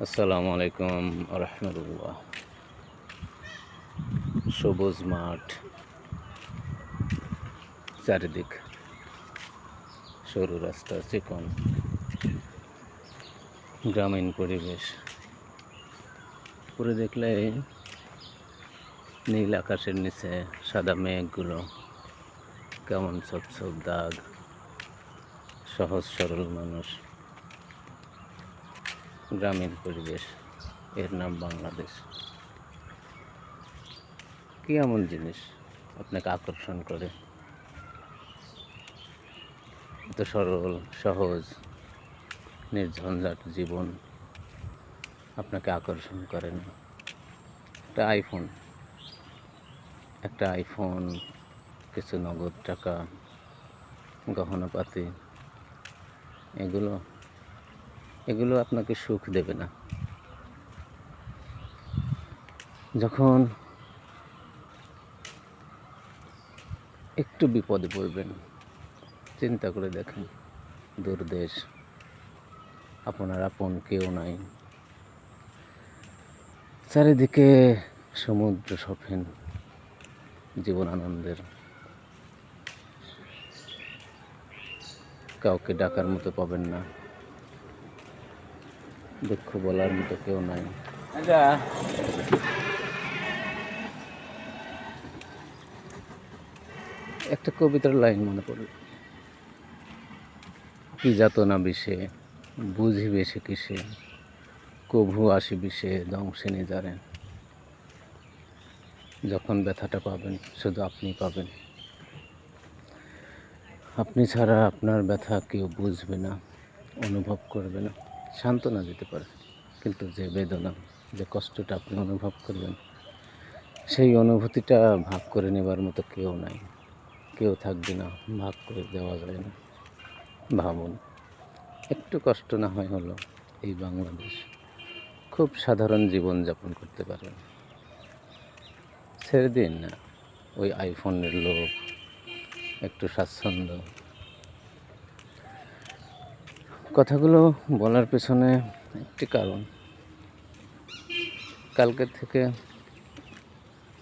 আসসালামু আলাইকুম রহমতুল্লাহ। সবুজ মাঠ, চারিদিক সরু রাস্তা, চিকন গ্রামীণ পরিবেশ। পুরো দেখলে নীল আকাশের নিচে সাদা মেঘগুলো কেমন ছোপ ছোপ দাগ। সহজ সরল মানুষ, গ্রামীণ পরিবেশ, এর নাম বাংলাদেশ। কি এমন জিনিস আপনাকে আকর্ষণ করে? এত সরল সহজ নির্ঝঞ্ঝাট জীবন আপনাকে আকর্ষণ করে না? একটা আইফোন, কিছু নগদ টাকা, গহনাপাতি, এগুলো আপনাকে সুখ দেবে না। যখন একটু বিপদে পড়বেন, চিন্তা করে দেখেন, দূর দেশ, আপনার আপন কেউ নাই, চারিদিকে সমুদ্র সফেন, জীবন আনন্দের, কাউকে ডাকার মতো পাবেন না, দুঃখ বলার মতো কেউ নাই। একটা কবিতার লাইন মনে পড়ে, কি যাতনা বিষে বুঝিবে সে কিসে, কভু আসিবি সে দংশিনী যারে। যখন ব্যথাটা পাবেন শুধু আপনি পাবেন, আপনি ছাড়া আপনার ব্যথা কেউ বুঝবে না, অনুভব করবে না। সান্ত্বনা দিতে পারে, কিন্তু যে বেদনা, যে কষ্টটা আপনি অনুভব করবেন, সেই অনুভূতিটা ভাগ করে নেবার মতো কেউ নাই, কেউ থাকবে না, ভাগ করে দেওয়া যায় না। ভাবুন, একটু কষ্ট না হয় হলো এই বাংলাদেশ, খুব সাধারণ জীবন যাপন করতে পারবেন। ছেড়ে দিন না ওই আইফোনের লোভ, একটু স্বাচ্ছন্দ্য। কথাগুলো বলার পেছনে একটি কারণ, কালকের থেকে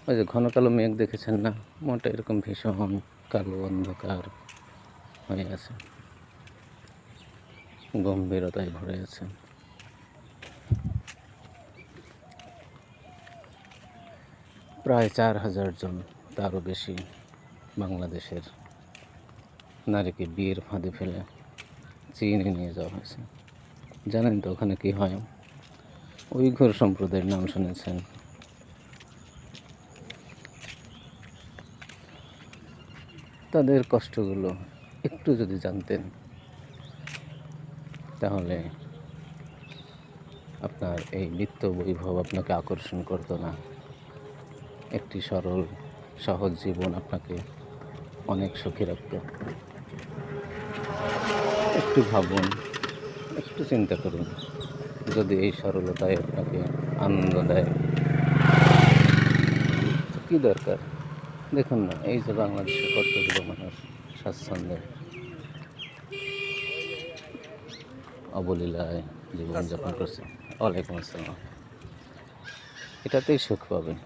ওই যে ঘন কালো মেঘ দেখেছেন না, মনটা এরকম ভীষণ কালো অন্ধকার হয়ে আছে, গম্ভীরতায় ভরে আছে। প্রায় 4,000 জন, তারও বেশি বাংলাদেশের নারীকে বিয়ের ফাঁদে ফেলে চীনে নিয়ে যাওয়া হয়েছে। জানেন তো ওখানে কি হয়? উইঘুর সম্প্রদায়ের নাম শুনেছেন? তাদের কষ্টগুলো একটু যদি জানতেন, তাহলে আপনার এই নিত্য বৈভব আপনাকে আকর্ষণ করতো না। একটি সরল সহজ জীবন আপনাকে অনেক সুখী রাখত। একটু ভাবুন, একটু চিন্তা করুন, যদি এই সরলতায় আপনাকে আনন্দ দেয়, কী দরকার? দেখুন না, এই যে বাংলাদেশে কতগুলো মানুষ স্বাচ্ছন্দ্যে অবলীলায় জীবনযাপন করছে। ওয়ালাইকুম আসসালাম। এটাতেই সুখ পাবেন।